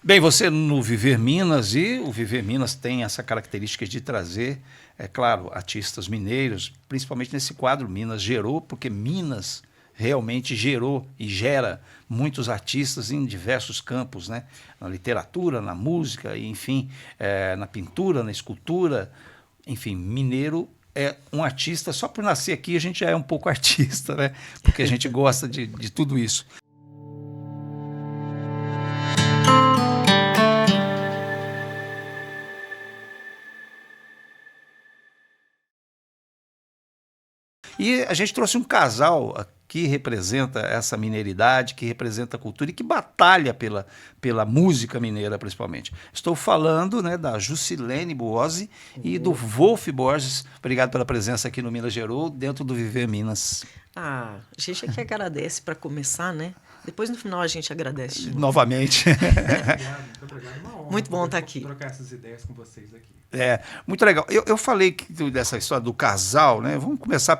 Bem, você no Viver Minas, e o Viver Minas tem essa característica de trazer, é claro, artistas mineiros, principalmente nesse quadro Minas Gerou, porque Minas realmente gerou e gera muitos artistas em diversos campos, né? Na literatura, na música, enfim, na pintura, na escultura, enfim, mineiro é um artista, só por nascer aqui a gente já é um pouco artista, né? Porque a gente gosta de tudo isso. E a gente trouxe um casal que representa essa mineiridade, que representa a cultura e que batalha pela música mineira, principalmente. Estou falando, né, da Jusilene Buozzi e do Wolf Borges. Obrigado pela presença aqui no Minas Gerou, dentro do Viver Minas. A gente é que agradece para começar, né? Depois, no final, a gente agradece. Novamente. Muito obrigado. Uma honra Muito bom estar aqui. Trocar essas ideias com vocês aqui. Muito legal. Eu falei dessa história do casal, né? Vamos começar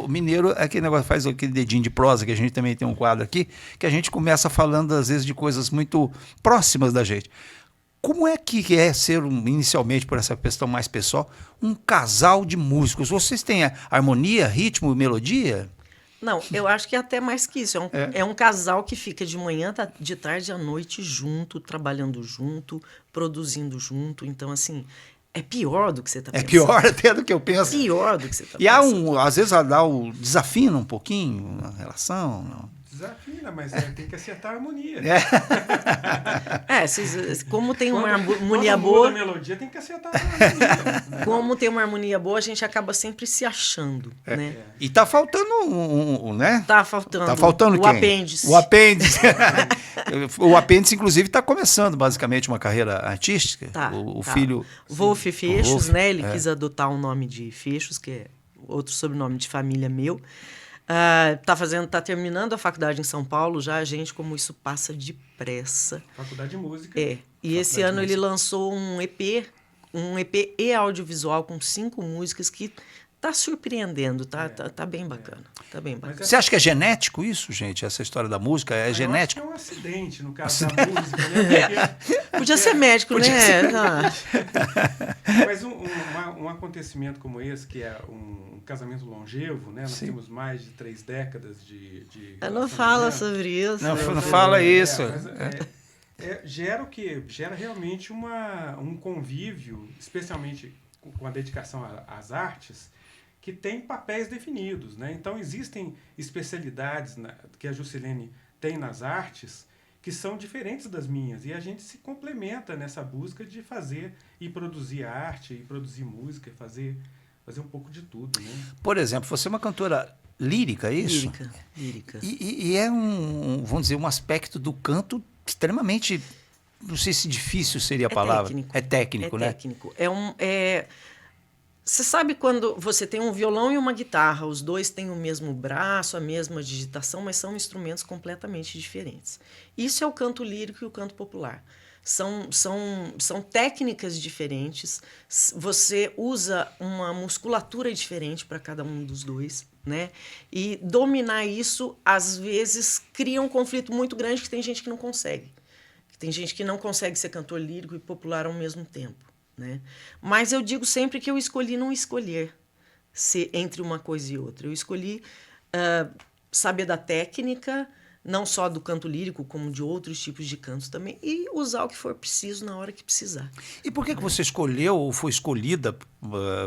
o mineiro, aquele negócio faz aquele dedinho de prosa, que a gente também tem um quadro aqui, que a gente começa falando, às vezes, de coisas muito próximas da gente. Como é que é ser, inicialmente, por essa questão mais pessoal, um casal de músicos? Vocês têm harmonia, ritmo, melodia? Não, eu acho que é até mais que isso. É um casal que fica de manhã, de tarde à noite junto, trabalhando junto, produzindo junto. Então, assim, é pior do que você está pensando. É pior até do que eu penso. Pior do que você está E pensando. às vezes desafina um pouquinho a relação, não? Desafina, mas tem que acertar a harmonia. Como tem uma Quando harmonia muda boa... a melodia, tem que acertar a harmonia. Como tem uma harmonia boa, a gente acaba sempre se achando, né? E tá faltando né? Tá faltando. Tá faltando o quem? apêndice. O apêndice. O apêndice, inclusive, está começando basicamente uma carreira artística. O filho... Wolf Fechos, Wolf, né? Ele quis adotar o nome de Fechos, que é outro sobrenome de família meu. Tá terminando a faculdade em São Paulo já, gente, como isso passa depressa. Faculdade de Música. E esse ano ele lançou um EP e audiovisual com 5 músicas que tá surpreendendo, tá bem bacana. Tá bem bacana. Você acha que é genético isso, gente? Essa história da música é genética? Eu acho que é um acidente, no caso da música, né? Podia ser médico, né? Mas um acontecimento como esse, que é um casamento longevo, né? Nós temos mais de 3 décadas de não fala sobre isso. Não fala isso. Gera realmente um convívio, especialmente com a dedicação às artes, que tem papéis definidos, né? Então, existem especialidades que a Jusilene tem nas artes que são diferentes das minhas, e a gente se complementa nessa busca de fazer e produzir arte, e produzir música, fazer um pouco de tudo, né? Por exemplo, você é uma cantora lírica, é isso? Lírica. E é vamos dizer, um aspecto do canto extremamente, não sei se difícil seria a palavra. Técnico. É técnico, né? Técnico. Você sabe quando você tem um violão e uma guitarra, os dois têm o mesmo braço, a mesma digitação, mas são instrumentos completamente diferentes. Isso é o canto lírico e o canto popular. São técnicas diferentes, você usa uma musculatura diferente para cada um dos dois, né? E dominar isso, às vezes, cria um conflito muito grande que tem gente que não consegue. Tem gente que não consegue ser cantor lírico e popular ao mesmo tempo, né? Mas eu digo sempre que eu escolhi não escolher entre uma coisa e outra. Eu escolhi saber da técnica, não só do canto lírico, como de outros tipos de cantos também, e usar o que for preciso na hora que precisar. E por que você escolheu ou foi escolhida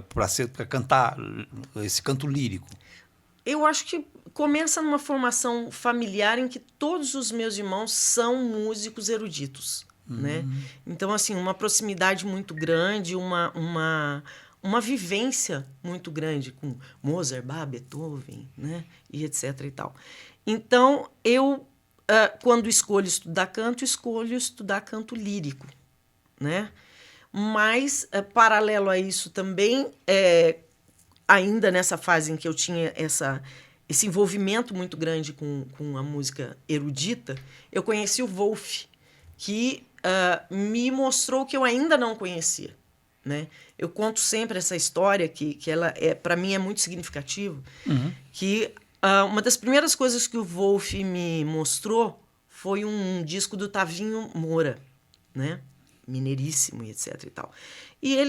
para cantar esse canto lírico? Eu acho que começa numa formação familiar em que todos os meus irmãos são músicos eruditos, né? Então, assim, uma proximidade muito grande, uma vivência muito grande com Mozart, Bach, Beethoven, né? E etc. e tal. Então, eu, quando escolho estudar canto lírico, né? Mas, paralelo a isso também, ainda nessa fase em que eu tinha esse envolvimento muito grande com a música erudita, eu conheci o Wolf, que me mostrou que eu ainda não conhecia, né? Eu conto sempre essa história que ela para mim é muito significativa, que uma das primeiras coisas que o Wolf me mostrou foi um disco do Tavinho Moura, né? Mineiríssimo e etc e tal. E a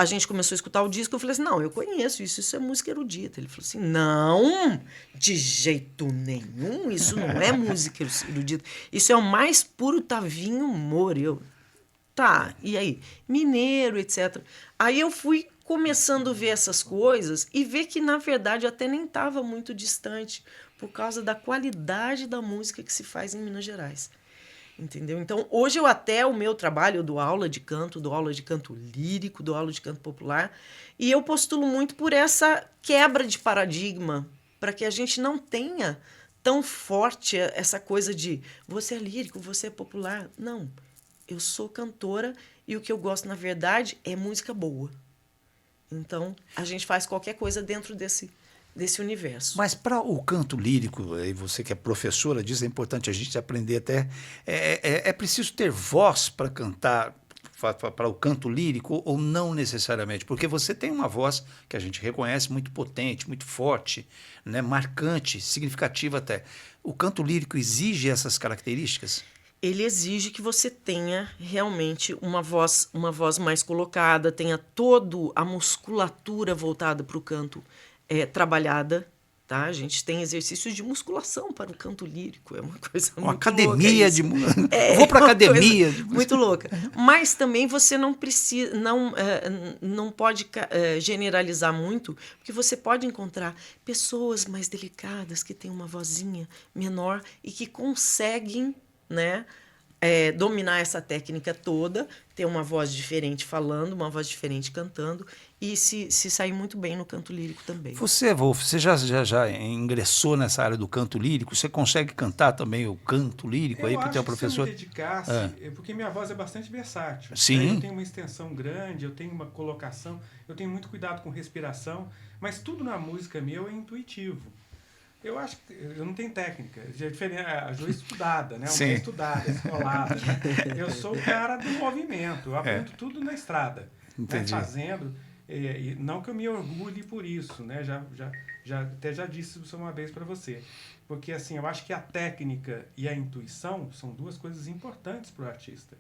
gente começou a escutar o disco, eu falei assim, não, eu conheço isso é música erudita. Ele falou assim, não, de jeito nenhum, isso não é música erudita, isso é o mais puro Tavinho Moura. Eu, tá, e aí? Mineiro, etc. Aí eu fui começando a ver essas coisas e ver que, na verdade, até nem estava muito distante por causa da qualidade da música que se faz em Minas Gerais. Entendeu? Então, hoje o meu trabalho, eu dou aula de canto lírico, dou aula de canto popular, e eu postulo muito por essa quebra de paradigma, para que a gente não tenha tão forte essa coisa de você é lírico, você é popular. Não, eu sou cantora e o que eu gosto, na verdade, é música boa. Então, a gente faz qualquer coisa dentro desse universo. Mas para o canto lírico, e você que é professora diz, é importante a gente aprender até, é preciso ter voz para cantar, para o canto lírico, ou não necessariamente? Porque você tem uma voz que a gente reconhece muito potente, muito forte, né, marcante, significativa até. O canto lírico exige essas características? Ele exige que você tenha realmente uma voz mais colocada, tenha toda a musculatura voltada para o canto trabalhada, tá? A gente tem exercícios de musculação para o canto lírico, é uma coisa uma muito academia louca. Vou para academia. Muito louca. Mas também você não precisa, não pode generalizar muito, porque você pode encontrar pessoas mais delicadas que têm uma vozinha menor e que conseguem, né, dominar essa técnica toda, ter uma voz diferente falando, uma voz diferente cantando e se sair muito bem no canto lírico também. Você, Wolf, você já ingressou nessa área do canto lírico? Você consegue cantar também o canto lírico aí para o teu professor? Se eu me dedicasse, porque minha voz é bastante versátil. Sim. Eu tenho uma extensão grande, eu tenho uma colocação, eu tenho muito cuidado com respiração, mas tudo na música meu é intuitivo. Eu acho que eu não tenho técnica. A Jo é estudada, né? Uma estudada, escolada. Né? Eu sou o cara do movimento. Eu aprendo tudo na estrada. Né? Fazendo. E não que eu me orgulhe por isso, né? Até já disse isso uma vez para você. Porque assim, eu acho que a técnica e a intuição são duas coisas importantes para o artista.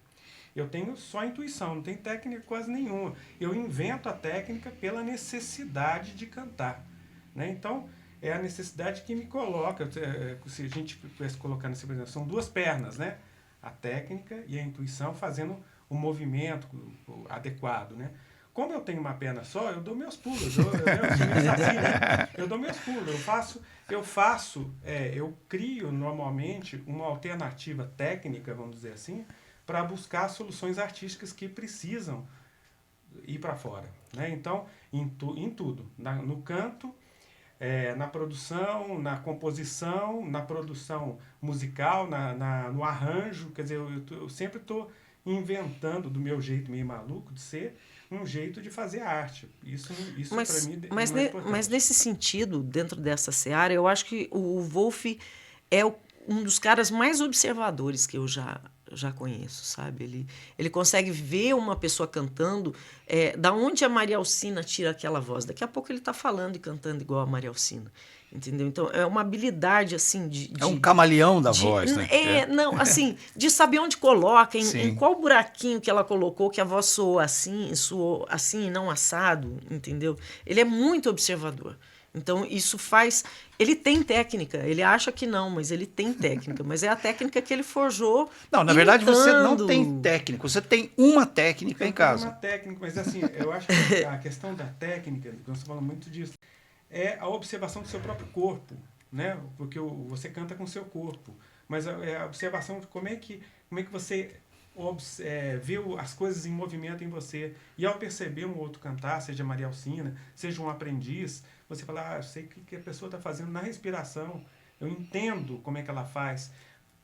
Eu tenho só intuição, não tenho técnica quase nenhuma. Eu invento a técnica pela necessidade de cantar. Né? Então, é a necessidade que me coloca, se a gente pudesse colocar nesse exemplo, são duas pernas, né? A técnica e a intuição fazendo o movimento adequado, né? Como eu tenho uma perna só, eu dou meus pulos, eu dou meus pulos, eu crio normalmente uma alternativa técnica, vamos dizer assim, para buscar soluções artísticas que precisam ir para fora, né? Então, em tudo, no canto, na produção, na composição, na produção musical, no arranjo, quer dizer, eu sempre estou inventando do meu jeito meio maluco de ser um jeito de fazer arte. Isso para mim é mais importante. Mas nesse sentido, dentro dessa seara, eu acho que o Wolf é um dos caras mais observadores que eu já conheço, sabe? Ele consegue ver uma pessoa cantando, da onde a Maria Alcina tira aquela voz. Daqui a pouco ele está falando e cantando igual a Maria Alcina, entendeu? Então, é uma habilidade, assim, é um camaleão da voz, né? Não, assim, de saber onde coloca, em qual buraquinho que ela colocou, que a voz soou assim e não assado, entendeu? Ele é muito observador. Então, isso faz... Ele tem técnica, ele acha que não, mas ele tem técnica. Mas é a técnica que ele forjou. Não, na verdade, você não tem técnica, você tem uma técnica em casa. Uma técnica, mas assim, eu acho que a questão da técnica, nós estamos falando muito disso, é a observação do seu próprio corpo, né? Porque você canta com o seu corpo. Mas é a observação de como é que você vê as coisas em movimento em você. E ao perceber um outro cantar, seja Maria Alcina, seja um aprendiz, você fala, eu sei o que a pessoa está fazendo na respiração. Eu entendo como é que ela faz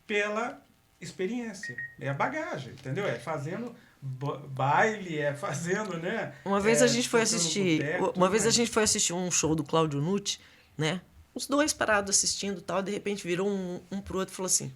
pela experiência. É a bagagem, entendeu? É fazendo baile, fazendo, né? Uma vez a gente foi assistir um show do Cláudio Nucci, né? Os dois parados assistindo e tal, de repente virou um pro outro e falou assim: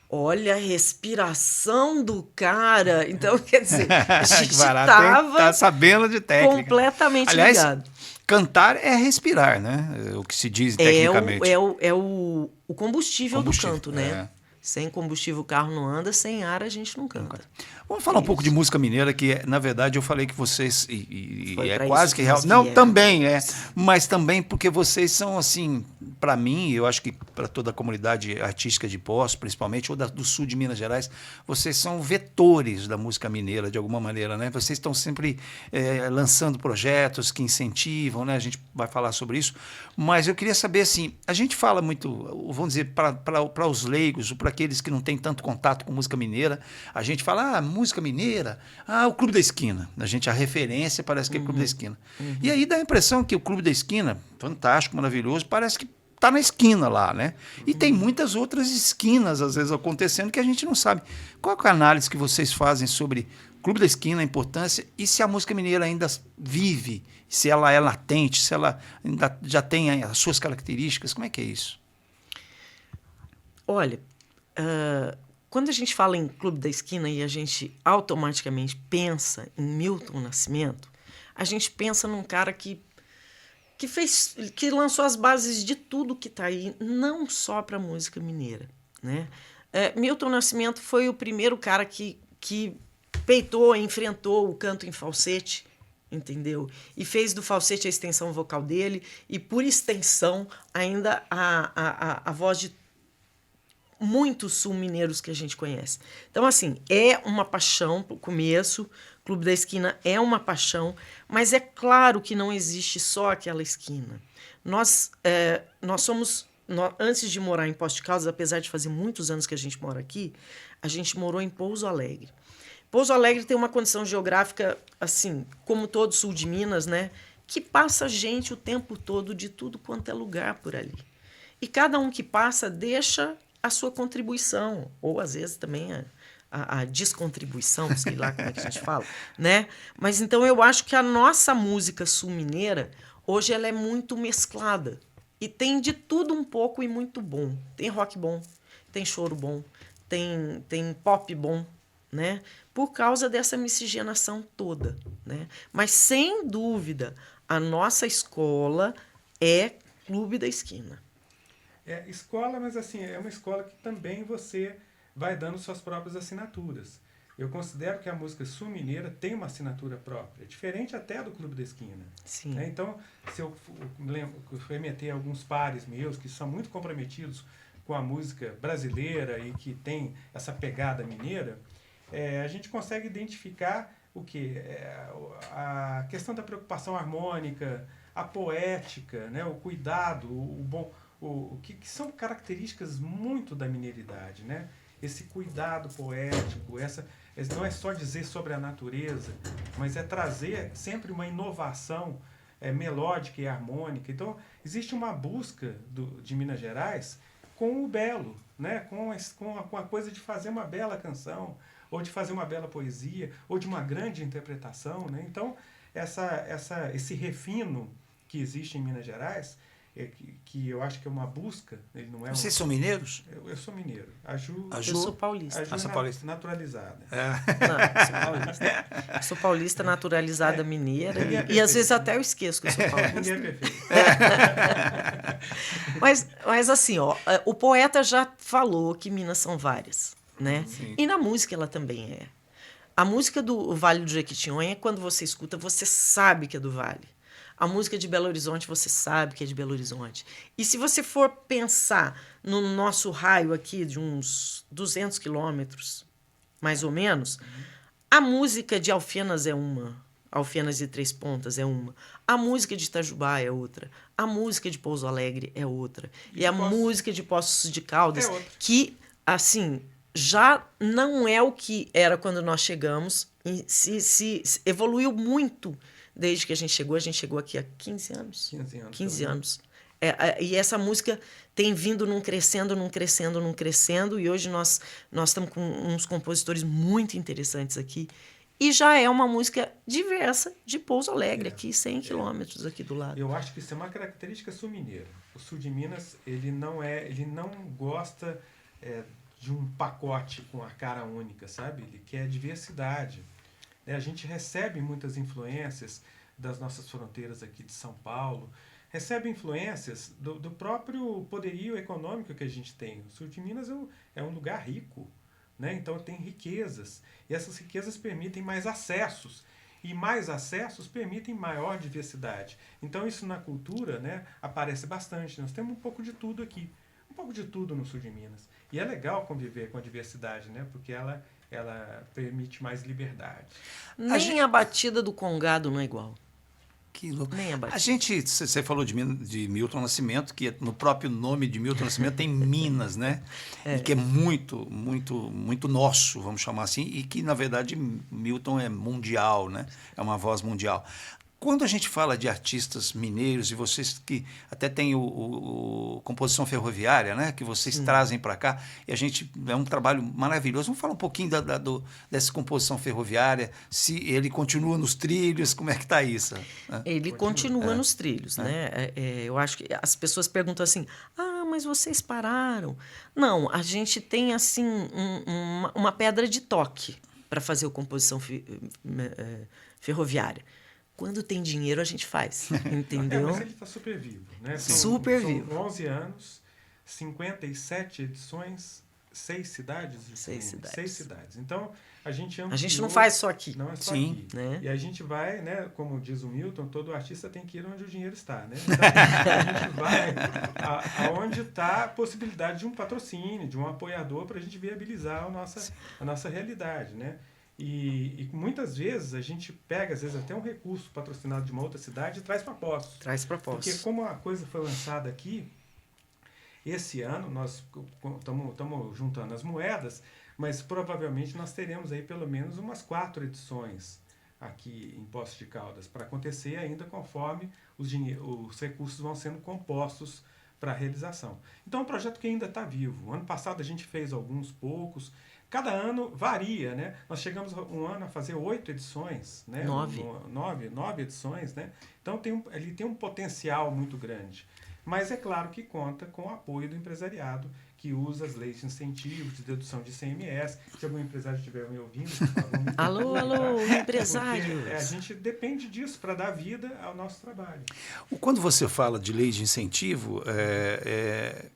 olha a respiração do cara. Então, quer dizer, a gente tá sabendo de técnica. Completamente Aliás, ligado. Cantar é respirar, né? O que se diz tecnicamente. É o combustível do canto, né? Sem combustível o carro não anda, sem ar a gente não canta. Vamos falar um pouco de música mineira, que na verdade eu falei que vocês, e Foi é pra quase isso que que real. nós Não, viemos. também é, mas também porque vocês são assim, para mim, eu acho que para toda a comunidade artística de Poços, principalmente, ou do sul de Minas Gerais, vocês são vetores da música mineira, de alguma maneira, né? Vocês estão sempre lançando projetos que incentivam, né? A gente vai falar sobre isso, mas eu queria saber, assim, a gente fala muito, vamos dizer, para os leigos, ou para aqueles que não têm tanto contato com música mineira, a gente fala, música mineira, o Clube da Esquina. A referência parece que é Clube da Esquina. E aí dá a impressão que o Clube da Esquina, fantástico, maravilhoso, parece que está na esquina lá, né? E tem muitas outras esquinas, às vezes, acontecendo que a gente não sabe. Qual é a análise que vocês fazem sobre Clube da Esquina, a importância, e se a música mineira ainda vive, se ela é latente, se ela ainda já tem as suas características? Como é que é isso? Olha, quando a gente fala em Clube da Esquina e a gente automaticamente pensa em Milton Nascimento, a gente pensa num cara que lançou as bases de tudo que está aí, não só para a música mineira, né? Milton Nascimento foi o primeiro cara que peitou, enfrentou o canto em falsete, entendeu? E fez do falsete a extensão vocal dele, e por extensão ainda a voz de muitos sul-mineiros que a gente conhece. Então, assim, é uma paixão pro começo, Clube da Esquina é uma paixão, mas é claro que não existe só aquela esquina. Nós somos, antes de morar em Poços de Caldas, apesar de fazer muitos anos que a gente mora aqui, a gente morou em Pouso Alegre. Pouso Alegre tem uma condição geográfica, assim, como todo sul de Minas, né, que passa gente o tempo todo de tudo quanto é lugar por ali. E cada um que passa deixa a sua contribuição, ou às vezes também a descontribuição, sei lá como é que a gente fala, né? Mas então eu acho que a nossa música sul-mineira, hoje ela é muito mesclada. E tem de tudo um pouco e muito bom. Tem rock bom, tem choro bom, tem pop bom, né? Por causa dessa miscigenação toda, né? Mas, sem dúvida, a nossa escola é Clube da Esquina. É escola, mas assim, é uma escola que também você vai dando suas próprias assinaturas. Eu considero que a música sul-mineira tem uma assinatura própria, diferente até do Clube da Esquina. Sim. Né? Então, se eu remeter a alguns pares meus que são muito comprometidos com a música brasileira e que tem essa pegada mineira, a gente consegue identificar o quê? A questão da preocupação harmônica, a poética, né? O cuidado, o bom... que são características muito da mineiridade, né? Esse cuidado poético, não é só dizer sobre a natureza, mas é trazer sempre uma inovação melódica e harmônica. Então, existe uma busca de Minas Gerais com o belo, né? com a coisa de fazer uma bela canção, ou de fazer uma bela poesia, ou de uma grande interpretação, né? Então, esse refino que existe em Minas Gerais, que eu acho que é uma busca. Ele não é Vocês são mineiros? Eu sou mineiro. Eu sou paulista. A Ju paulista. Naturalizada. Não, eu sou paulista. Eu sou paulista naturalizada mineira. E às vezes até eu esqueço que eu sou paulista. Ninguém é perfeito. Mas assim, o poeta já falou que Minas são várias, né? Sim. E na música ela também é. A música do Vale do Jequitinhonha, quando você escuta, você sabe que é do Vale. A música de Belo Horizonte, você sabe que é de Belo Horizonte. E se você for pensar no nosso raio aqui de uns 200 quilômetros, mais ou menos, a música de Alfenas é uma. Alfenas e Três Pontas é uma. A música de Itajubá é outra. A música de Pouso Alegre é outra. E a música de Poços de Caldas, que, assim, já não é o que era quando nós chegamos. E se evoluiu muito. Desde que a gente chegou aqui há 15 anos. 15 anos. E essa música tem vindo num crescendo, e hoje nós estamos com uns compositores muito interessantes aqui. E já é uma música diversa de Pouso Alegre, aqui 100 quilômetros aqui do lado. Eu acho que isso é uma característica sul-mineira. O sul de Minas, ele não gosta de um pacote com a cara única, sabe? Ele quer diversidade. A gente recebe muitas influências das nossas fronteiras aqui de São Paulo, recebe influências do próprio poderio econômico que a gente tem. O sul de Minas é um lugar rico, né? Então tem riquezas, e essas riquezas permitem mais acessos, e mais acessos permitem maior diversidade. Então isso na cultura, né, aparece bastante. Nós temos um pouco de tudo aqui, um pouco de tudo no sul de Minas. E é legal conviver com a diversidade, né, porque ela permite mais liberdade. Nem a batida do congado não é igual. Que louco. Nem a A batida. gente, você falou de Milton Nascimento, que no próprio nome de Milton Nascimento tem Minas, né? E que é muito, muito, muito nosso, vamos chamar assim, e que, na verdade, Milton é mundial, né? É uma voz mundial. Quando a gente fala de artistas mineiros, e vocês que até têm o Composição Ferroviária, né, que vocês trazem para cá, e a gente é um trabalho maravilhoso. Vamos falar um pouquinho dessa Composição Ferroviária, se ele continua nos trilhos, como é que está isso? Ele continua nos trilhos, né? Eu acho que as pessoas perguntam assim, mas vocês pararam. Não, a gente tem assim uma pedra de toque para fazer a Composição Ferroviária. Quando tem dinheiro, a gente faz, entendeu? Mas ele está super vivo, né? Super vivo. São 11 anos, 57 edições, 6 cidades. 6 cidades. 6 cidades. Então, a gente ampliou. A gente não faz só aqui. Não é só Sim. aqui. Né? E a gente vai, né, como diz o Milton, todo artista tem que ir onde o dinheiro está, né? Então, a gente vai aonde está a possibilidade de um patrocínio, de um apoiador para a gente viabilizar a nossa realidade, né? E muitas vezes a gente pega, às vezes, até um recurso patrocinado de uma outra cidade e traz para Poços. Traz para Poços. Porque como a coisa foi lançada aqui, esse ano nós estamos juntando as moedas, mas provavelmente nós teremos aí pelo menos umas 4 edições aqui em Poços de Caldas para acontecer ainda conforme os recursos vão sendo compostos para a realização. Então é um projeto que ainda está vivo. Ano passado a gente fez alguns poucos. Cada ano varia, né? Nós chegamos um ano a fazer 8 edições, né? 9 edições, né? Então ele tem um potencial muito grande. Mas é claro que conta com o apoio do empresariado, que usa as leis de incentivo, de dedução de ICMS. Se algum empresário estiver me ouvindo, por favor, me alô, empresários! Porque a gente depende disso para dar vida ao nosso trabalho. Quando você fala de lei de incentivo,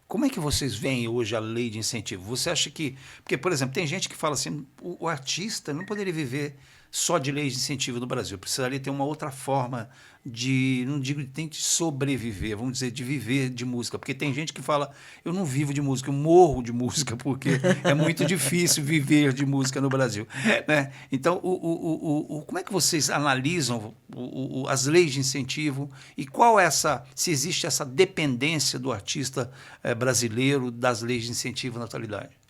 como é que vocês veem hoje a lei de incentivo? Você acha que... Porque, por exemplo, tem gente que fala assim, o artista não poderia viver só de leis de incentivo no Brasil. Precisaria ter uma outra forma de, não digo de sobreviver, vamos dizer, de viver de música. Porque tem gente que fala, eu não vivo de música, eu morro de música, porque é muito difícil viver de música no Brasil. Né? Então, como é que vocês analisam as leis de incentivo e se existe essa dependência do artista brasileiro das leis de incentivo na atualidade?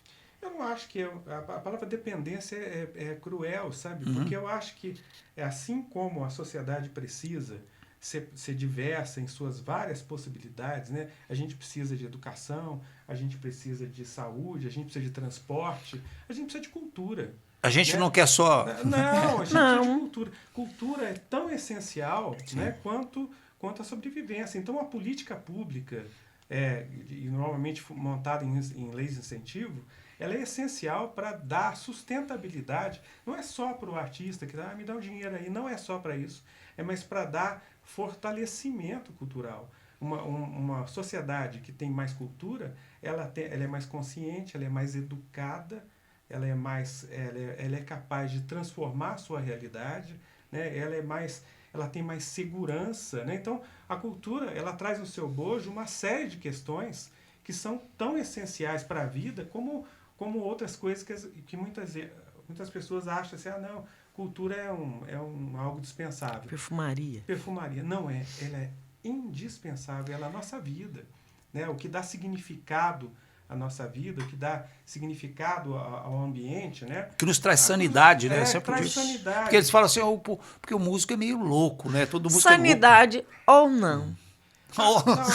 Eu não acho que a palavra dependência é cruel, sabe? Porque eu acho que assim como a sociedade precisa ser diversa em suas várias possibilidades, né? A gente precisa de educação, a gente precisa de saúde, a gente precisa de transporte, a gente precisa de cultura. A gente né? não quer só... Não, a gente precisa de cultura. Cultura é tão essencial, né, quanto a sobrevivência. Então, a política pública, e normalmente montada em leis de incentivo, ela é essencial para dar sustentabilidade. Não é só para o artista que me dá um dinheiro aí, não é só para isso. Mas para dar fortalecimento cultural. Uma sociedade que tem mais cultura, ela é mais consciente, ela é mais educada, ela é capaz de transformar a sua realidade, né? Ela tem mais segurança, né? Então, a cultura ela traz no seu bojo uma série de questões que são tão essenciais para a vida como outras coisas que muitas pessoas acham assim, não, cultura é algo dispensável. Perfumaria. Não é, ela é indispensável, ela é a nossa vida, né? O que dá significado à nossa vida, o que dá significado ao ambiente, né? Que nos traz sanidade, né? Traz sanidade. Porque eles falam assim, porque o músico é meio louco, né? Todo músico sanidade é ou não.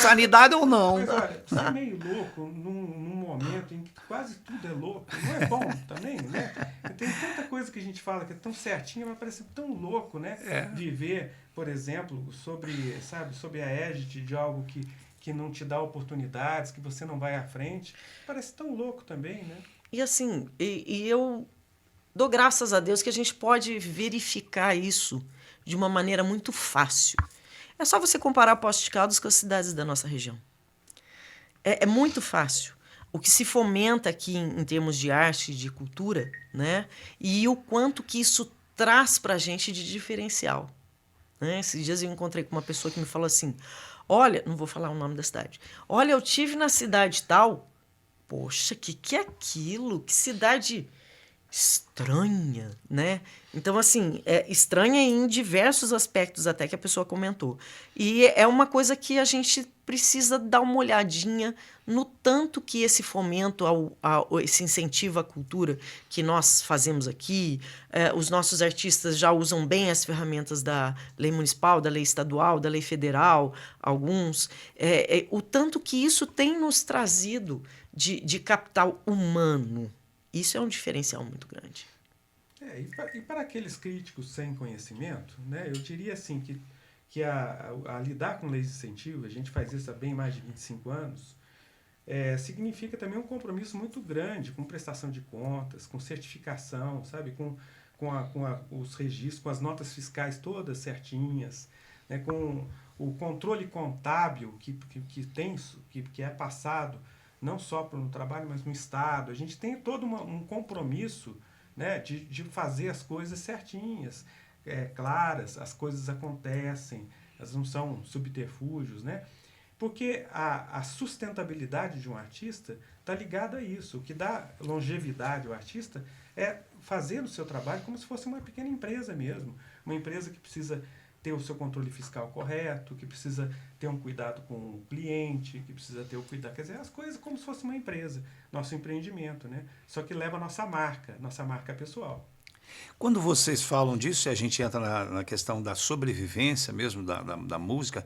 Sanidade ou não. Mas olha, ser meio louco num momento em que quase tudo é louco, não é bom também, né? Tem tanta coisa que a gente fala que é tão certinha, mas parece tão louco, né? Viver, por exemplo, sob a égide de algo que não te dá oportunidades, que você não vai à frente, parece tão louco também, né? E assim, eu dou graças a Deus que a gente pode verificar isso de uma maneira muito fácil. É só você comparar Poços de Caldas com as cidades da nossa região. É muito fácil. O que se fomenta aqui em termos de arte, de cultura, né? E o quanto que isso traz para a gente de diferencial. Né? Esses dias eu encontrei com uma pessoa que me falou assim, olha, não vou falar o nome da cidade, olha, eu tive na cidade tal, poxa, que é aquilo? Que cidade estranha, né? Então, assim, estranha em diversos aspectos até que a pessoa comentou. E é uma coisa que a gente precisa dar uma olhadinha no tanto que esse fomento, esse incentivo à cultura que nós fazemos aqui, os nossos artistas já usam bem as ferramentas da lei municipal, da lei estadual, da lei federal, alguns, o tanto que isso tem nos trazido de capital humano. Isso é um diferencial muito grande. E para aqueles críticos sem conhecimento, né, eu diria assim que a lidar com leis de incentivo, a gente faz isso há bem mais de 25 anos, significa também um compromisso muito grande com prestação de contas, com certificação, sabe, com os registros, com as notas fiscais todas certinhas, né, com o controle contábil que é passado não só no trabalho, mas no Estado. A gente tem todo um compromisso, né, de fazer as coisas certinhas, claras, as coisas acontecem, elas não são subterfúgios, né? Porque a sustentabilidade de um artista está ligada a isso. O que dá longevidade ao artista é fazer o seu trabalho como se fosse uma pequena empresa mesmo. Uma empresa que precisa ter o seu controle fiscal correto, que precisa ter um cuidado com o cliente, que precisa ter o cuidado... Quer dizer, as coisas como se fosse uma empresa, nosso empreendimento, né? Só que leva a nossa marca pessoal. Quando vocês falam disso, e a gente entra na questão da sobrevivência mesmo, da música,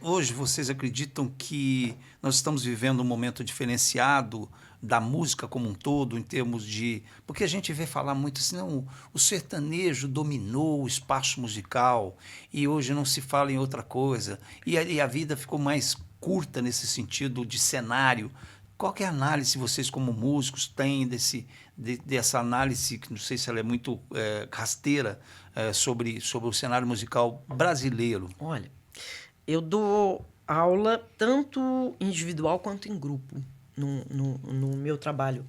hoje vocês acreditam que nós estamos vivendo um momento diferenciado da música como um todo, em termos de... Porque a gente vê falar muito assim, não, o sertanejo dominou o espaço musical e hoje não se fala em outra coisa, e a vida ficou mais curta nesse sentido de cenário. Qual que é a análise que vocês, como músicos, têm dessa análise, que não sei se ela é muito rasteira, sobre o cenário musical brasileiro? Olha, eu dou aula tanto individual quanto em grupo no meu trabalho.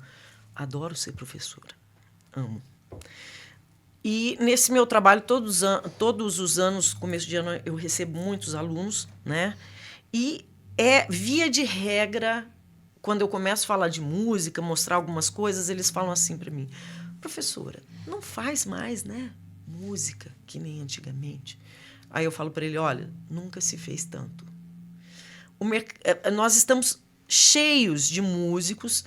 Adoro ser professora, amo. E nesse meu trabalho, todos os anos, começo de ano, eu recebo muitos alunos, né? E via de regra, quando eu começo a falar de música, mostrar algumas coisas, eles falam assim para mim, professora, não faz mais, né, música que nem antigamente. Aí eu falo para ele, olha, nunca se fez tanto. Nós estamos cheios de músicos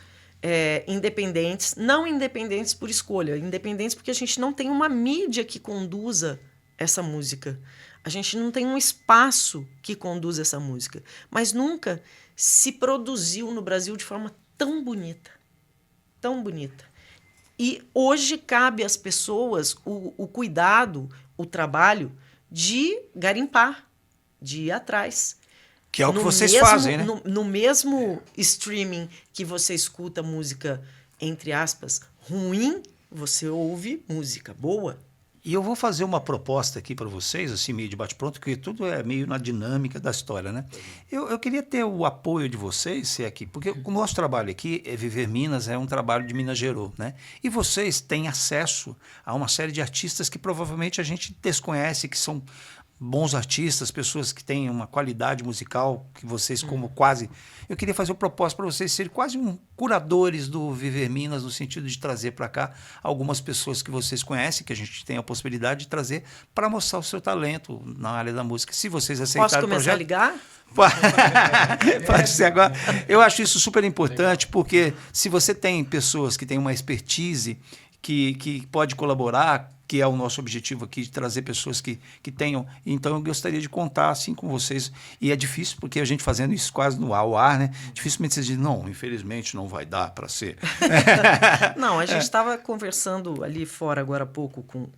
independentes, não independentes por escolha, independentes porque a gente não tem uma mídia que conduza essa música. A gente não tem um espaço que conduza essa música. Mas nunca se produziu no Brasil de forma tão bonita. Tão bonita. E hoje cabe às pessoas o cuidado, o trabalho de garimpar, de ir atrás. Que é o que vocês fazem, né? No mesmo streaming que você escuta música, entre aspas, ruim, você ouve música boa. E eu vou fazer uma proposta aqui para vocês, assim, meio de bate-pronto, porque tudo é meio na dinâmica da história, né? Eu queria ter o apoio de vocês, se aqui, porque o nosso trabalho aqui, Viver Minas, é um trabalho de Minas Gerais, né? E vocês têm acesso a uma série de artistas que provavelmente a gente desconhece, que são bons artistas, pessoas que têm uma qualidade musical, que vocês como quase... Eu queria fazer uma proposta para vocês serem quase curadores do Viver Minas, no sentido de trazer para cá algumas pessoas que vocês conhecem, que a gente tem a possibilidade de trazer para mostrar o seu talento na área da música. Se vocês aceitarem o projeto... Posso começar a ligar? Pode ser agora. Eu acho isso super importante, porque se você tem pessoas que têm uma expertise que pode colaborar, que é o nosso objetivo aqui, de trazer pessoas que tenham... Então, eu gostaria de contar assim com vocês. E é difícil, porque a gente fazendo isso quase no ar, né? Dificilmente vocês dizem, não, infelizmente não vai dar para ser. Não, a gente estava conversando ali fora agora há pouco com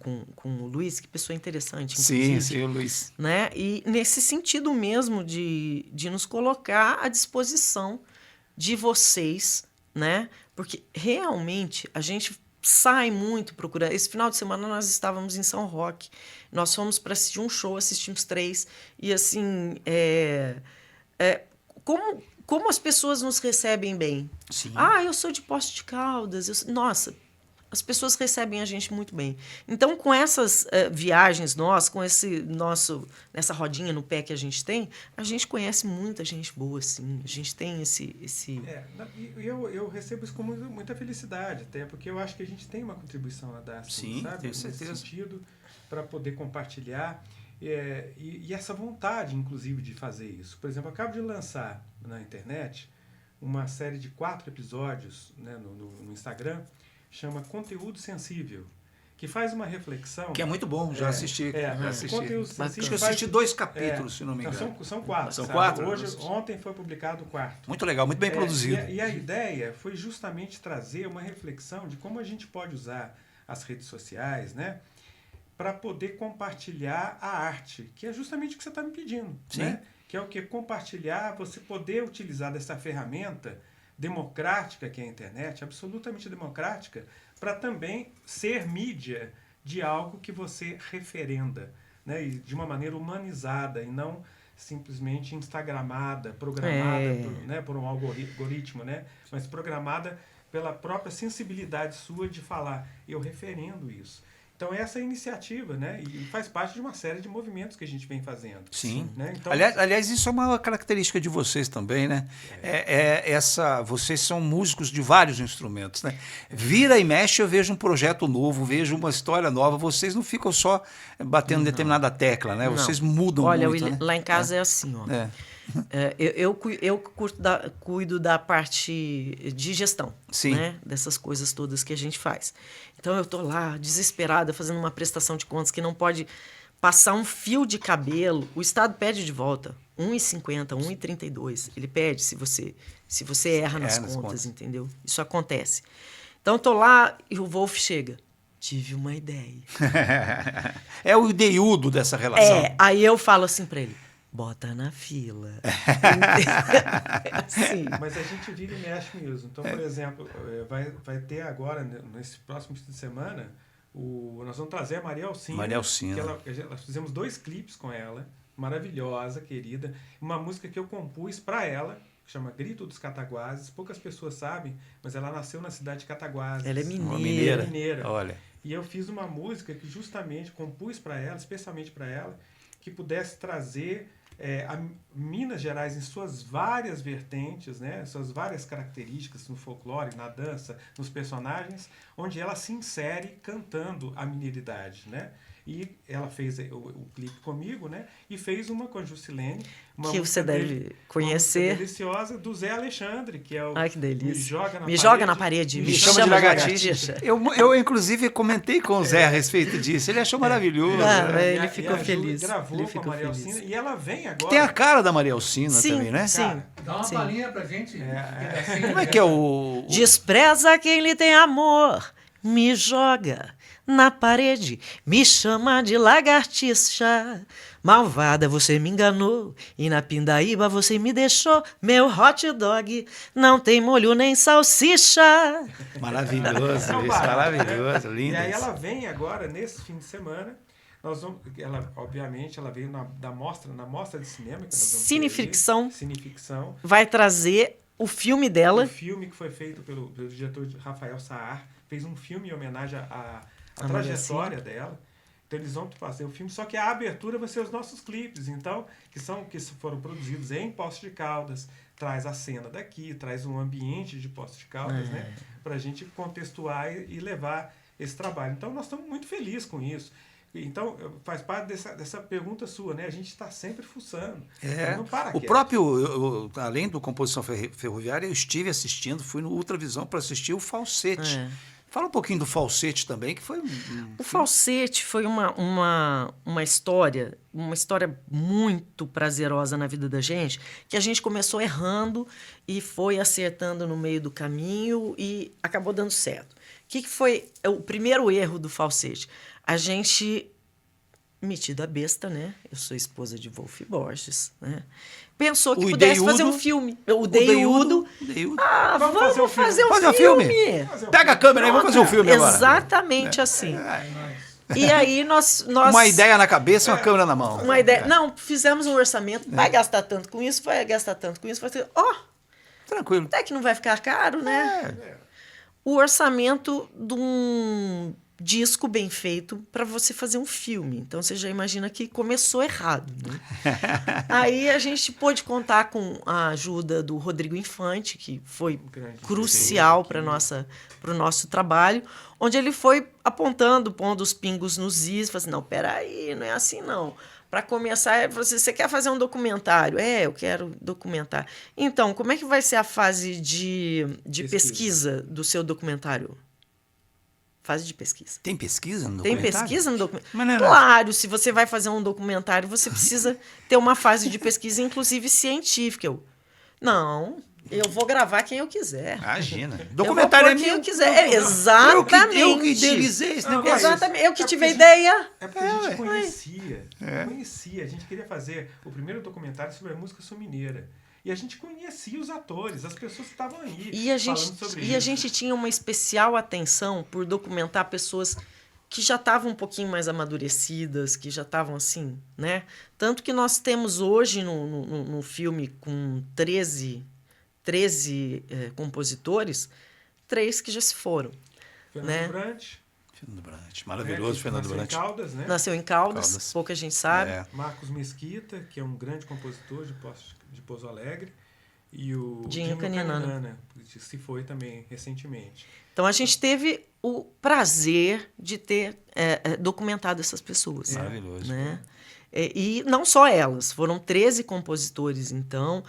o Luiz, que pessoa interessante, inclusive. Sim, o Luiz. Né? E nesse sentido mesmo de nos colocar à disposição de vocês, né? Porque realmente a gente sai muito procurando. Esse final de semana nós estávamos em São Roque. Nós fomos para assistir um show, assistimos 3. E, assim, como as pessoas nos recebem bem. Sim. Eu sou de Poços de Caldas. Nossa, as pessoas recebem a gente muito bem. Então, com essas viagens nossas, com nessa rodinha no pé que a gente tem, a gente conhece muita gente boa, assim. A gente tem esse... Eu recebo isso com muita felicidade, até porque eu acho que a gente tem uma contribuição a dar, assim, sim, sabe? tenho certeza. Nesse sentido, para poder compartilhar. E essa vontade, inclusive, de fazer isso. Por exemplo, eu acabo de lançar na internet uma série de 4 episódios, né, no Instagram, chama Conteúdo Sensível, que faz uma reflexão... Que é muito bom, já assisti. Conteúdo Sensível. Acho que eu assisti 2 capítulos, se não me engano. São 4. São 4? Ontem foi publicado o 4. Muito legal, muito bem produzido. E a ideia foi justamente trazer uma reflexão de como a gente pode usar as redes sociais, né, para poder compartilhar a arte, que é justamente o que você está me pedindo. Sim. Né? Que é o que? Compartilhar, você poder utilizar dessa ferramenta democrática que é a internet, absolutamente democrática, para também ser mídia de algo que você referenda, né? E de uma maneira humanizada e não simplesmente instagramada, programada por um algoritmo, né? Mas programada pela própria sensibilidade sua de falar, eu referendo isso. Então, essa iniciativa, né? E faz parte de uma série de movimentos que a gente vem fazendo. Sim. Né? Então, aliás, isso é uma característica de vocês também, né? Vocês são músicos de vários instrumentos, né? Vira e mexe, eu vejo um projeto novo, vejo uma história nova. Vocês não ficam só batendo determinada tecla, né? Vocês mudam muito. Olha, lá em casa é assim, ó. Eu cuido da parte de gestão, né? Dessas coisas todas que a gente faz. Então, eu estou lá, desesperada, fazendo uma prestação de contas que não pode passar um fio de cabelo. O Estado pede de volta R$1,50, R$1,32. Ele pede se você erra nas contas, entendeu? Isso acontece. Então, eu estou lá e o Wolf chega. Tive uma ideia. É o ideiudo dessa relação. Aí eu falo assim para ele. Bota na fila. Assim. Mas a gente vira e mexe mesmo. Então, por exemplo, vai ter agora, nesse próximo fim de semana, nós vamos trazer a Maria Alcina. Maria Alcina. Nós fizemos 2 clipes com ela, maravilhosa, querida. Uma música que eu compus para ela, que chama Grito dos Cataguases. Poucas pessoas sabem, mas ela nasceu na cidade de Cataguases. Ela é mineira. Mineira. Olha. E eu fiz uma música que justamente compus para ela, especialmente para ela, que pudesse trazer... a Minas Gerais em suas várias vertentes, né, suas várias características no folclore, na dança, nos personagens, onde ela se insere cantando a mineiridade, né? E ela fez o clipe comigo, né? E fez uma com a Jusilene. Que você deve conhecer. Uma deliciosa do Zé Alexandre, que é o... Ai, que delícia. Me joga na parede. Me chama de lagartixa. Eu, inclusive, comentei com o Zé a respeito disso. Ele achou maravilhoso. Ele ficou feliz. Gravou com a Maria Alcina. E ela vem agora... Tem a cara da Maria Alcina também, né? Sim. Dá uma palhinha pra gente. Como é que é o... Despreza quem lhe tem amor, me joga na parede, me chama de lagartixa. Malvada, você me enganou, e na pindaíba você me deixou. Meu hot dog não tem molho nem salsicha. Maravilhoso, maravilhoso, lindo. E aí ela vem agora, nesse fim de semana, obviamente, ela veio na mostra de cinema. Que nós vamos Cineficção. Vai trazer o filme dela. O filme que foi feito pelo diretor Rafael Saar, fez um filme em homenagem à trajetória dela. Então eles vão fazer o filme, só que a abertura vai ser os nossos clipes, então, que foram produzidos em Poços de Caldas, traz a cena daqui, traz um ambiente de Poços de Caldas, né, pra gente contextuar e levar esse trabalho. Então nós estamos muito felizes com isso. Então, faz parte dessa pergunta sua, né? A gente está sempre fuçando. Não para o próprio, além do Composição Ferroviária, eu estive assistindo, fui no Ultravisão para assistir o Falsete. Fala um pouquinho do Falsete também, que foi O Falsete foi uma história muito prazerosa na vida da gente, que a gente começou errando e foi acertando no meio do caminho e acabou dando certo. O que foi o primeiro erro do Falsete? A gente metida besta, né? Eu sou esposa de Wolf Borges, né? Pensou que O pudesse Ideiudo. fazer um filme. O Deiudo. Deiudo. Ah, Vamos vamos fazer um fazer um filme. filme. Pega a câmera aí, vamos fazer um filme agora. Exatamente assim. E aí nós Uma ideia na cabeça e uma câmera na mão. uma ideia. Não, fizemos um orçamento. Vai gastar tanto com isso, vai gastar tanto com isso. Vai ter... Ó, Tranquilo. até que não vai ficar caro, né? O orçamento de um disco bem feito para você fazer um filme. Então você já imagina que começou errado, né? Aí a gente pôde contar com a ajuda do Rodrigo Infante, que foi crucial para o nosso trabalho, onde ele foi apontando, pondo os pingos nos is, falando assim, não, peraí, não é assim não. Para começar, você quer fazer um documentário? Eu quero documentar. Então, como é que vai ser a fase de pesquisa do seu documentário? Fase de pesquisa. Tem pesquisa no Tem documentário? pesquisa no documentário? Mas não é Claro, se você vai fazer um documentário, você precisa ter uma fase de pesquisa, inclusive científica. Não, eu vou gravar quem eu quiser. Imagina. Eu Documentário vou é pôr quem meu. eu quiser. Exatamente. Eu que idealizei esse negócio. Exatamente. Eu que tive a porque ideia. É porque a gente conhecia. A gente queria fazer o primeiro documentário sobre a música sul-mineira. E a gente conhecia os atores, as pessoas que estavam aí E a falando sobre gente, isso. a gente tinha uma especial atenção por documentar pessoas que já estavam um pouquinho mais amadurecidas, que já estavam assim, né? Tanto que nós temos hoje no filme com 13 compositores, 3 que já se foram. Fernando né? Brant, Fernando Brant. Maravilhoso, que Fernando nasceu em Brant. Caldas, né? Nasceu em Caldas, Caldas. pouca gente sabe. É. Marcos Mesquita, que é um grande compositor de Pouso Alegre, e o Dinho Caninana. Caninana, que se foi também recentemente. Então a gente teve o prazer de ter documentado essas pessoas. Maravilhoso. Né? E não só elas, foram 13 compositores, então,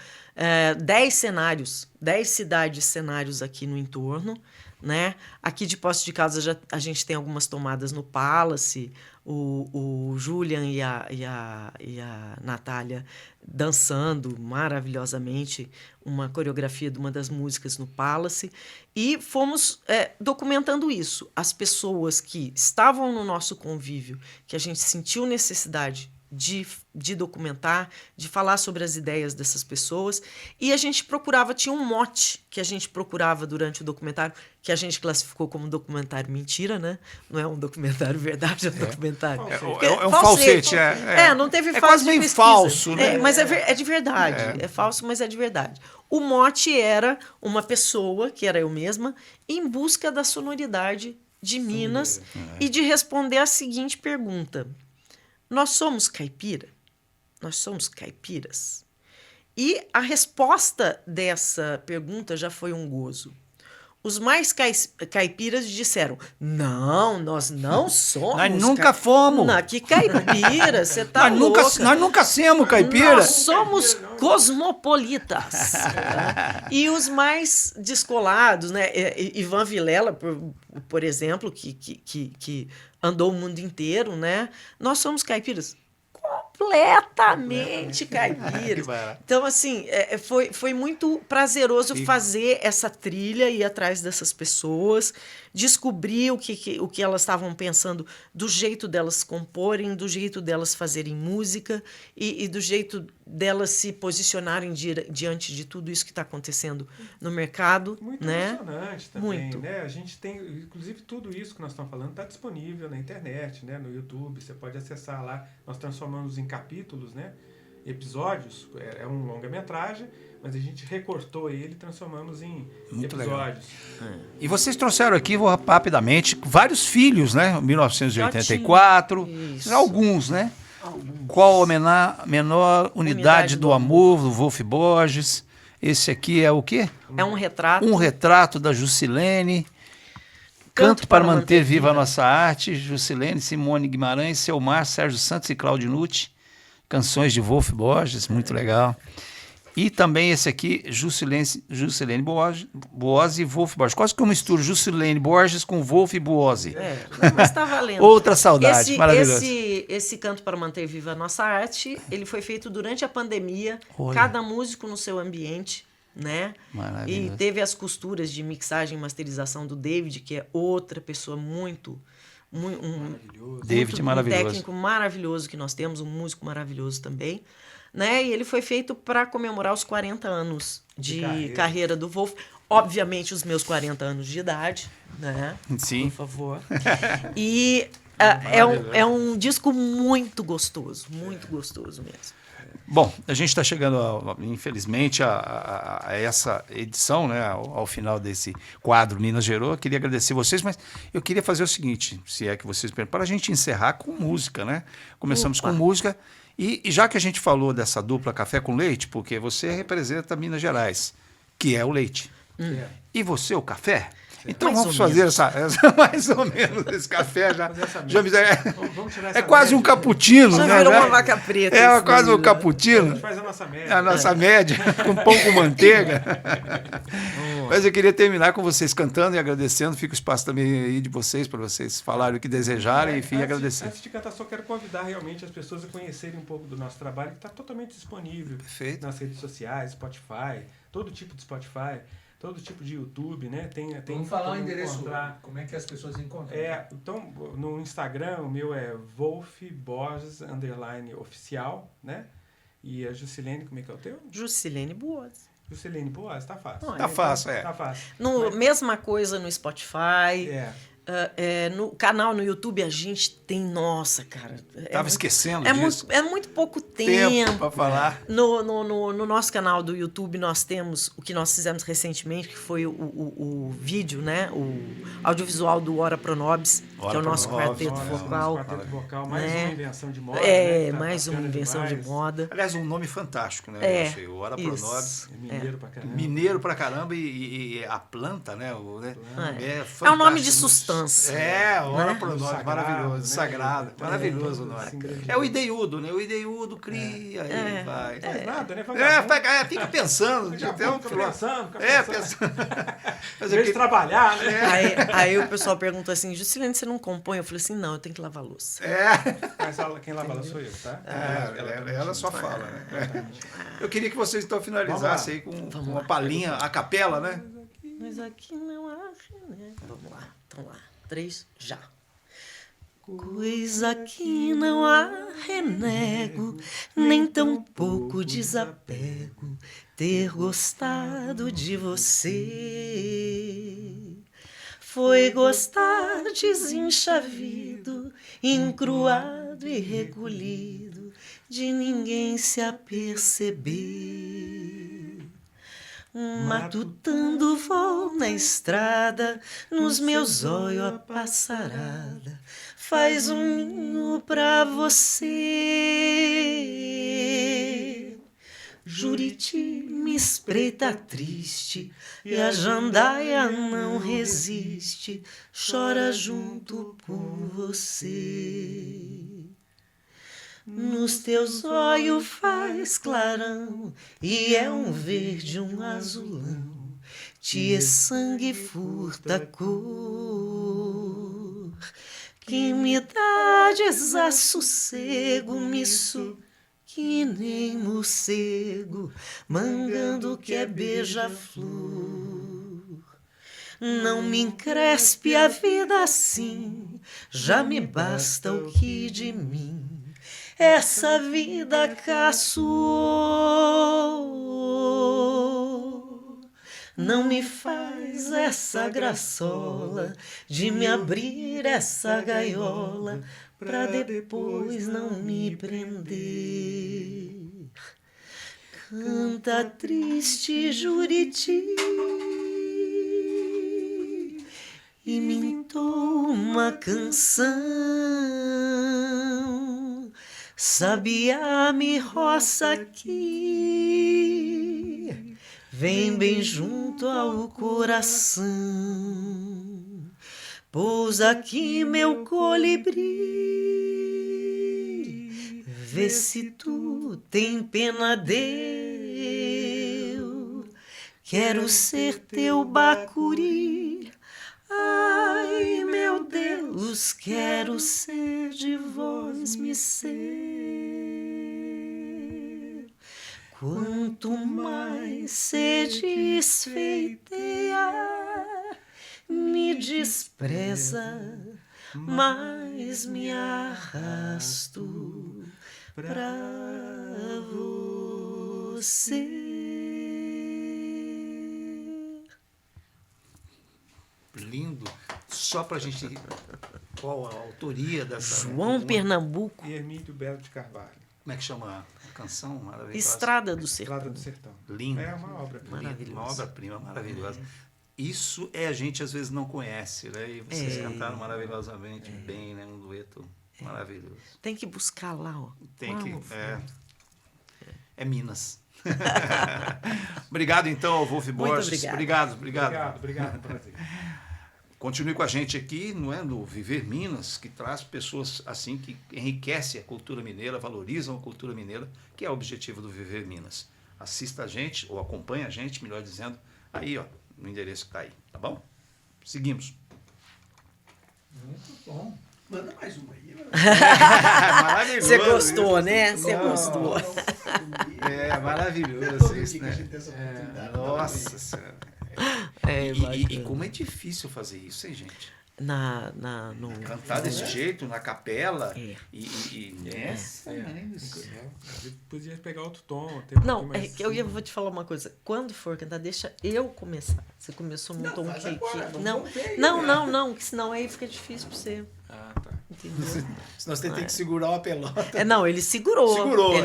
10 cenários, 10 cidades-cenários aqui no entorno. Né? Aqui de Poços de Caldas a gente tem algumas tomadas no Palace, o Julian e a Natália dançando maravilhosamente uma coreografia de uma das músicas no Palace, e fomos documentando isso. As pessoas que estavam no nosso convívio, que a gente sentiu necessidade de documentar, de falar sobre as ideias dessas pessoas, e a gente procurava, tinha um mote que a gente procurava durante o documentário, que a gente classificou como documentário mentira, né? Não é um documentário verdade, é um documentário. É um falsete. Não teve fase quase de meio pesquisa. falso, né? Mas é de verdade. É falso, mas é de verdade. O mote era uma pessoa, que era eu mesma, em busca da sonoridade de Minas e de responder a seguinte pergunta: nós somos caipira? Nós somos caipiras? E a resposta dessa pergunta já foi um gozo. Os mais caipiras disseram: não, nós não somos. Nós nunca fomos. Não, que caipira, você tá louca. Nós nunca somos caipira. Nós somos cosmopolitas. E os mais descolados, né? Ivan Vilela, por exemplo, que andou o mundo inteiro, né? Nós somos caipiras. Completamente caipiras. Então, assim, foi muito prazeroso fazer essa trilha, ir atrás dessas pessoas, descobrir o que elas estavam pensando, do jeito delas comporem, do jeito delas fazerem música e do jeito delas se posicionarem diante de tudo isso que está acontecendo no mercado. Muito né? emocionante também, Muito. né? A gente tem, inclusive, tudo isso que nós estamos falando está disponível na internet, né? No YouTube, você pode acessar lá. Nós transformamos em capítulos, né? Episódios, é um longa-metragem, mas a gente recortou ele e transformamos em Muito episódios. E vocês trouxeram aqui, vou rapidamente, vários filhos, né? 1984, Isso. alguns, né? Qual a menor unidade do amor, do Wolf Borges? Esse aqui é o quê? É um retrato. Um retrato da Jusilene. Canto para manter viva a nossa arte. Jusilene, Simone Guimarães, Selmar, Sérgio Santos e Cláudio Nucci. Canções de Wolf Borges, muito legal. E também esse aqui, Jusilene Buozzi e Wolf Borges. Quase que eu misturo Jusilene Borges com Wolf Buozzi. Mas está valendo. Outra saudade, maravilhoso. Esse Canto para Manter Viva a Nossa Arte, ele foi feito durante a pandemia, Olha. cada músico no seu ambiente, né? Maravilhoso. E teve as costuras de mixagem e masterização do David, que é outra pessoa muito Maravilhoso. David um maravilhoso. técnico maravilhoso que nós temos, um músico maravilhoso também. Né? E ele foi feito para comemorar os 40 anos de carreira do Wolf. Obviamente, os meus 40 anos de idade, né? Sim. Por favor. E é um disco muito gostoso mesmo. Bom, a gente está chegando, infelizmente, a essa edição, né, ao final desse quadro Minas Gerou. Eu queria agradecer vocês, mas eu queria fazer o seguinte, se é que vocês permitem, para a gente encerrar com música, né? Começamos com música. E já que a gente falou dessa dupla café com leite, porque você representa Minas Gerais, que é o leite. E você o café? Então Mais vamos ou fazer essa mais ou menos esse café já. Vamos tirar essa É quase um média, cappuccino, Já né? virou uma vaca preta. É isso quase daí, um né? A cappuccino. gente faz a nossa média. É a nossa média, com pão com manteiga. Mas eu queria terminar com vocês cantando e agradecendo. Fica o espaço também aí de vocês, para vocês falarem o que desejarem, enfim, agradecer. Antes de cantar, só quero convidar realmente as pessoas a conhecerem um pouco do nosso trabalho, que está totalmente disponível. Perfeito. Nas redes sociais, Spotify, todo tipo de Spotify, todo tipo de YouTube, né? Vamos falar o como endereço, encontrar. como é que as pessoas encontram. Então, no Instagram, o meu é Wolf Borges _oficial, né? E a Juscelene, como é que é o teu? Juscelene Boas. Juscelene Boas, tá fácil. Olha, Tá fácil, é. Tá fácil. Mesma coisa no Spotify. É. No canal no YouTube a gente tem, nossa, cara. Tava esquecendo disso. É muito pouco Tempo tempo. para falar. No nosso canal do YouTube nós temos o que nós fizemos recentemente, que foi o vídeo, né? O audiovisual do Hora Pro Nobis, que é o nosso quarteto vocal. Quarteto vocal, mais né? uma invenção de moda. É, né? Tá mais uma bacana invenção demais. de moda. Aliás, um nome fantástico, né? É, Eu achei. O Hora Pro isso. Nobis. É mineiro pra caramba. Mineiro pra caramba e a planta, né? É um nome de fantástico. sustância. É, Hora né? Pro Nobis, Sagrado, maravilhoso, né? sagrado, maravilhoso o nome. Assim, grande. É o ideiudo, né? O ideiudo cria, aí vai. Faz nada, né? Fica pensando. Até um Fica pensando. pensando. Mas Às vezes trabalhar, né? Aí o pessoal perguntou assim, Juscelene, você não compõe? Eu falei assim, não, eu tenho que lavar a louça. Mas quem lava ela sou eu, tá? Ela só fala, né? Eu queria que vocês então finalizassem aí com uma palhinha, a capela, né? Mas aqui não há... Né? Vamos lá, então lá. 3, já. Coisa que não há renego, nem tão pouco desapego, ter gostado de você. Foi gostar desenchavido, encruado e recolhido, de ninguém se aperceber. Matutando voo na estrada, nos meus olhos a passarada faz um ninho pra você. Juriti me espreita triste e a jandaia não resiste, chora junto com você. Nos teus olhos faz clarão e é um verde, um azulão, te é sangue furta cor, que me dá desassossego, miço que nem morcego, mangando que é beija-flor. Não me encrespe a vida assim, já me basta o que de mim essa vida caçoou. Não me faz essa graçola de me abrir essa gaiola pra depois não me prender. Canta triste Juriti e me entoa uma canção. Sabiá me roça aqui, vem bem junto ao coração. Pousa aqui meu colibri, vê se tu tem pena deu. Quero ser teu bacuri, ai meu Deus, quero ser de vós me ser. Quanto mais se desfeitear, me despreza, mas me arrasto pra você. Lindo. Só pra gente... Qual a autoria dessa... João Pernambuco, E Hermílio Belo de Carvalho. Como é que chama a canção maravilhosa? Estrada do Sertão. Estrada do Sertão. Lindo. É uma obra. Maravilhoso. Uma obra-prima maravilhosa. Isso a gente às vezes não conhece, né? E vocês cantaram maravilhosamente bem, né? Um dueto maravilhoso. Tem que buscar lá, ó. Tem Lá que... no fundo. É Minas. Obrigado, então, ao Wolf Borges. obrigada. Obrigado. Obrigado, prazer. Continue com a gente aqui, não é, no Viver Minas, que traz pessoas assim que enriquecem a cultura mineira, valorizam a cultura mineira, que é o objetivo do Viver Minas. Assista a gente, ou acompanhe a gente, melhor dizendo, aí, ó, no endereço que está aí, tá bom? Seguimos. Muito bom. Manda mais uma aí. Maravilhoso. Você gostou, isso. né? Você Não. gostou. É maravilhoso isso, Que a gente né? tem essa oportunidade. Nossa Senhora. É, E bacana. como é difícil fazer isso, hein, gente? No... Cantar desse jeito, na capela. É. Nossa, mãe do céu. A gente podia pegar outro tom. ter um Não, pouquinho mais vou te falar uma coisa. Quando for cantar, deixa eu começar. Você começou num tom faz que... agora, Não, vamos ver aí, não, que senão aí fica difícil pra você. Ah, tá. Entendeu? Senão você tem que segurar uma pelota. Não, ele segurou. Segurou,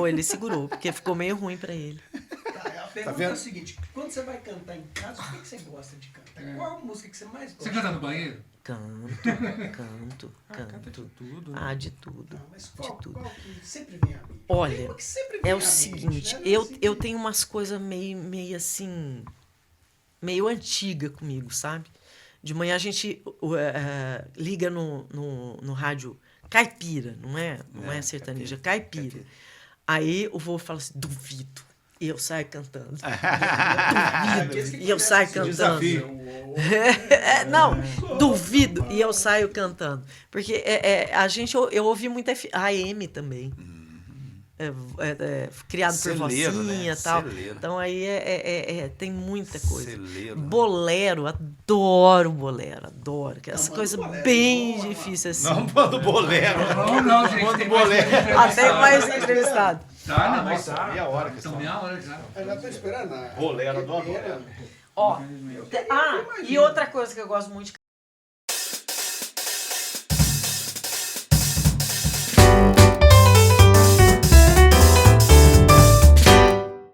Ele segurou, porque ficou meio ruim pra ele. A pergunta vendo? é o seguinte: quando você vai cantar em casa, o que você gosta de cantar? Qual a música que você mais gosta? Você canta no banheiro? Canto. Canta de tudo, né? Ah, de tudo. Não, mas qual que sempre vem a mim? Olha, Tem uma que sempre vem é à o mente, seguinte, né? eu tenho umas coisas meio assim, meio antiga comigo, sabe? De manhã a gente liga no rádio caipira, não é sertaneja, caipira. Aí o vô fala assim, duvido. E eu saio cantando. Duvido. E eu saio cantando. Desafio. Não, duvido. E eu saio cantando. Porque eu ouvi muito AM também. Criado Celeiro, por vocinha e né? tal. Celeiro. Então aí tem muita coisa. Celeiro. Bolero, adoro bolero, adoro. Que essa coisa bem difícil assim. Não, manda o bolero. Não, gente. Manda o tem mais bolero. entrevistado. Até mais entrevistado. Tá, não, mas Meia hora que então estão. meia hora já. Eu já tô esperando. Bolero, adoro bolero. Ó, e outra coisa que eu gosto muito de